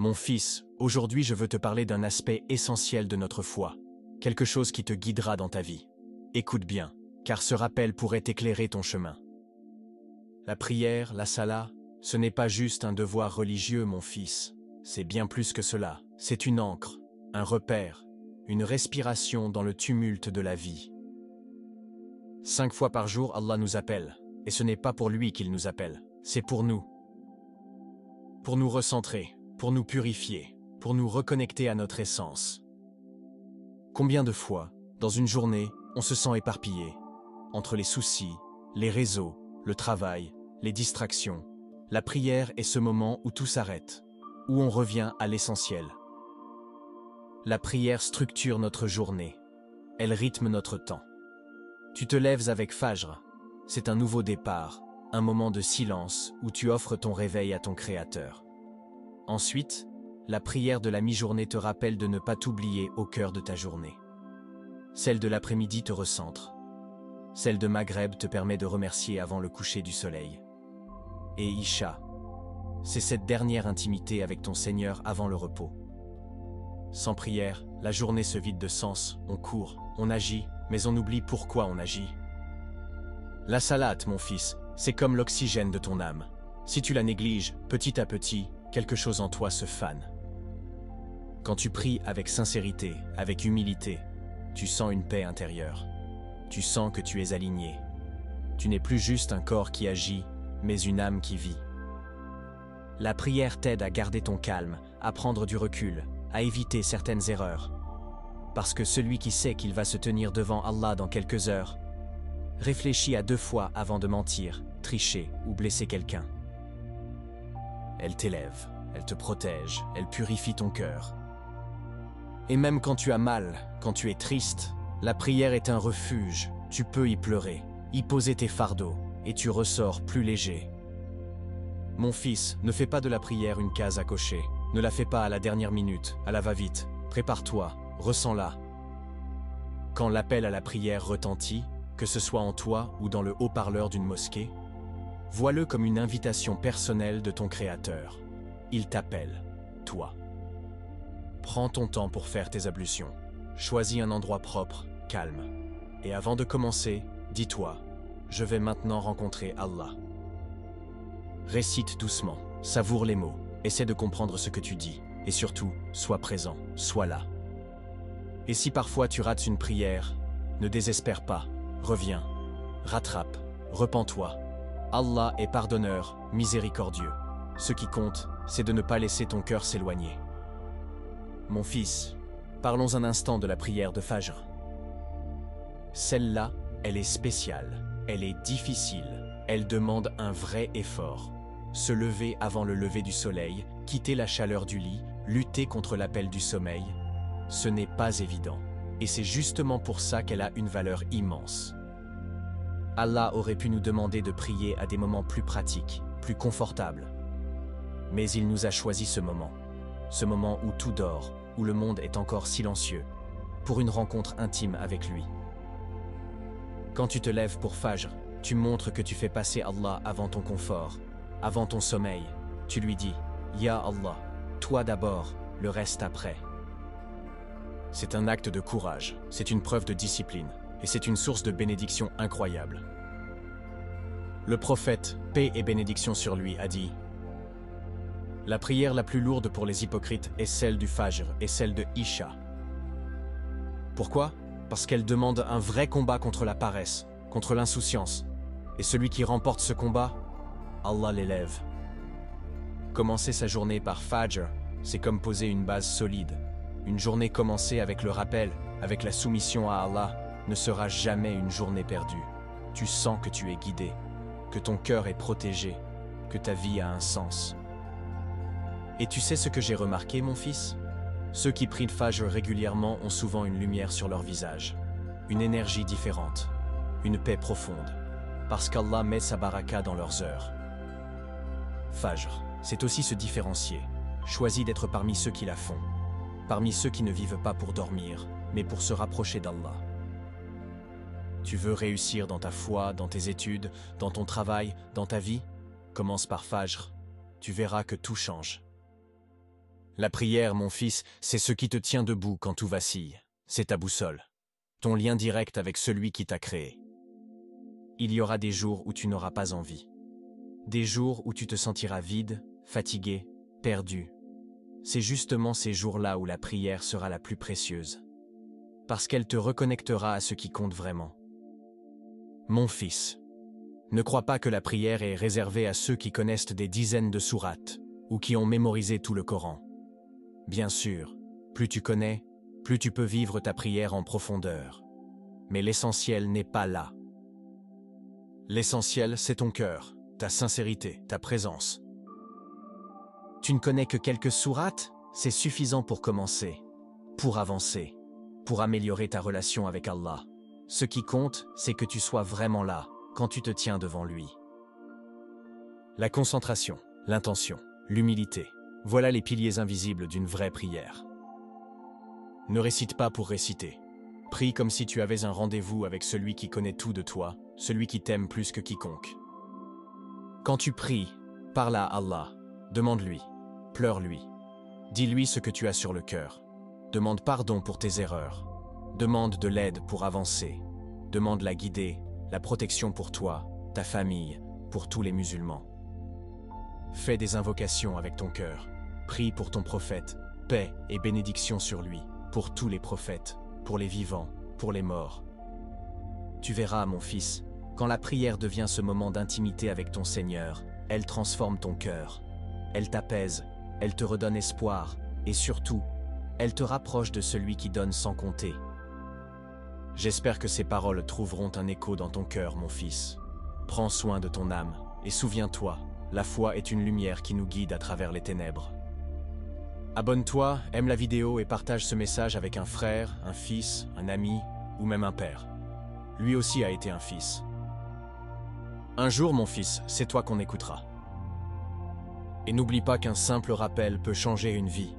Mon fils, aujourd'hui je veux te parler d'un aspect essentiel de notre foi, quelque chose qui te guidera dans ta vie. Écoute bien, car ce rappel pourrait éclairer ton chemin. La prière, la salat, ce n'est pas juste un devoir religieux, mon fils. C'est bien plus que cela. C'est une ancre, un repère, une respiration dans le tumulte de la vie. 5 fois par jour, Allah nous appelle, et ce n'est pas pour lui qu'il nous appelle, c'est pour nous. Pour nous recentrer, pour nous purifier, pour nous reconnecter à notre essence. Combien de fois, dans une journée, on se sent éparpillé, entre les soucis, les réseaux, le travail, les distractions. La prière est ce moment où tout s'arrête, où on revient à l'essentiel. La prière structure notre journée, elle rythme notre temps. Tu te lèves avec Fajr, c'est un nouveau départ, un moment de silence où tu offres ton réveil à ton Créateur. Ensuite, la prière de la mi-journée te rappelle de ne pas t'oublier au cœur de ta journée. Celle de l'après-midi te recentre. Celle de Maghreb te permet de remercier avant le coucher du soleil. Et Isha, c'est cette dernière intimité avec ton Seigneur avant le repos. Sans prière, la journée se vide de sens, on court, on agit, mais on oublie pourquoi on agit. La salate, mon fils, c'est comme l'oxygène de ton âme. Si tu la négliges, petit à petit, quelque chose en toi se fane. Quand tu pries avec sincérité, avec humilité, tu sens une paix intérieure. Tu sens que tu es aligné. Tu n'es plus juste un corps qui agit, mais une âme qui vit. La prière t'aide à garder ton calme, à prendre du recul, à éviter certaines erreurs. Parce que celui qui sait qu'il va se tenir devant Allah dans quelques heures, réfléchit à 2 fois avant de mentir, tricher ou blesser quelqu'un. Elle t'élève, elle te protège, elle purifie ton cœur. Et même quand tu as mal, quand tu es triste, la prière est un refuge, tu peux y pleurer, y poser tes fardeaux, et tu ressors plus léger. Mon fils, ne fais pas de la prière une case à cocher, ne la fais pas à la dernière minute, à la va-vite, prépare-toi, ressens-la. Quand l'appel à la prière retentit, que ce soit en toi ou dans le haut-parleur d'une mosquée, vois-le comme une invitation personnelle de ton Créateur. Il t'appelle, toi. Prends ton temps pour faire tes ablutions. Choisis un endroit propre, calme. Et avant de commencer, dis-toi, je vais maintenant rencontrer Allah. Récite doucement, savoure les mots, essaie de comprendre ce que tu dis, et surtout, sois présent, sois là. Et si parfois tu rates une prière, ne désespère pas, reviens, rattrape, repens-toi. Allah est pardonneur, miséricordieux. Ce qui compte, c'est de ne pas laisser ton cœur s'éloigner. Mon fils, parlons un instant de la prière de Fajr. Celle-là, elle est spéciale, elle est difficile, elle demande un vrai effort. Se lever avant le lever du soleil, quitter la chaleur du lit, lutter contre l'appel du sommeil, ce n'est pas évident. Et c'est justement pour ça qu'elle a une valeur immense. Allah aurait pu nous demander de prier à des moments plus pratiques, plus confortables. Mais il nous a choisi ce moment où tout dort, où le monde est encore silencieux, pour une rencontre intime avec lui. Quand tu te lèves pour Fajr, tu montres que tu fais passer Allah avant ton confort, avant ton sommeil. Tu lui dis, Ya Allah, toi d'abord, le reste après. C'est un acte de courage, c'est une preuve de discipline, et c'est une source de bénédiction incroyable. Le prophète, paix et bénédiction sur lui, a dit: la prière la plus lourde pour les hypocrites est celle du Fajr et celle de Isha. Pourquoi? Parce qu'elle demande un vrai combat contre la paresse, contre l'insouciance. Et celui qui remporte ce combat, Allah l'élève. Commencer sa journée par Fajr, c'est comme poser une base solide. Une journée commencée avec le rappel, avec la soumission à Allah, ne sera jamais une journée perdue. Tu sens que tu es guidé, que ton cœur est protégé, que ta vie a un sens. Et tu sais ce que j'ai remarqué, mon fils? Ceux qui prient le Fajr régulièrement ont souvent une lumière sur leur visage, une énergie différente, une paix profonde, parce qu'Allah met sa baraka dans leurs heures. Fajr, c'est aussi se différencier, choisis d'être parmi ceux qui la font, parmi ceux qui ne vivent pas pour dormir, mais pour se rapprocher d'Allah. Tu veux réussir dans ta foi, dans tes études, dans ton travail, dans ta vie? Commence par Fajr, tu verras que tout change. La prière, mon fils, c'est ce qui te tient debout quand tout vacille. C'est ta boussole, ton lien direct avec celui qui t'a créé. Il y aura des jours où tu n'auras pas envie. Des jours où tu te sentiras vide, fatigué, perdu. C'est justement ces jours-là où la prière sera la plus précieuse. Parce qu'elle te reconnectera à ce qui compte vraiment. Mon fils, ne crois pas que la prière est réservée à ceux qui connaissent des dizaines de sourates ou qui ont mémorisé tout le Coran. Bien sûr, plus tu connais, plus tu peux vivre ta prière en profondeur. Mais l'essentiel n'est pas là. L'essentiel, c'est ton cœur, ta sincérité, ta présence. Tu ne connais que quelques sourates? C'est suffisant pour commencer, pour avancer, pour améliorer ta relation avec Allah. Ce qui compte, c'est que tu sois vraiment là, quand tu te tiens devant lui. La concentration, l'intention, l'humilité, voilà les piliers invisibles d'une vraie prière. Ne récite pas pour réciter. Prie comme si tu avais un rendez-vous avec celui qui connaît tout de toi, celui qui t'aime plus que quiconque. Quand tu pries, parle à Allah, demande-lui, pleure-lui, dis-lui ce que tu as sur le cœur, demande pardon pour tes erreurs, demande de l'aide pour avancer, demande la guidée, la protection pour toi, ta famille, pour tous les musulmans. Fais des invocations avec ton cœur, prie pour ton prophète, paix et bénédiction sur lui, pour tous les prophètes, pour les vivants, pour les morts. Tu verras, mon fils, quand la prière devient ce moment d'intimité avec ton Seigneur, elle transforme ton cœur, elle t'apaise, elle te redonne espoir, et surtout, elle te rapproche de celui qui donne sans compter. J'espère que ces paroles trouveront un écho dans ton cœur, mon fils. Prends soin de ton âme, et souviens-toi, la foi est une lumière qui nous guide à travers les ténèbres. Abonne-toi, aime la vidéo et partage ce message avec un frère, un fils, un ami ou même un père. Lui aussi a été un fils. Un jour, mon fils, c'est toi qu'on écoutera. Et n'oublie pas qu'un simple rappel peut changer une vie.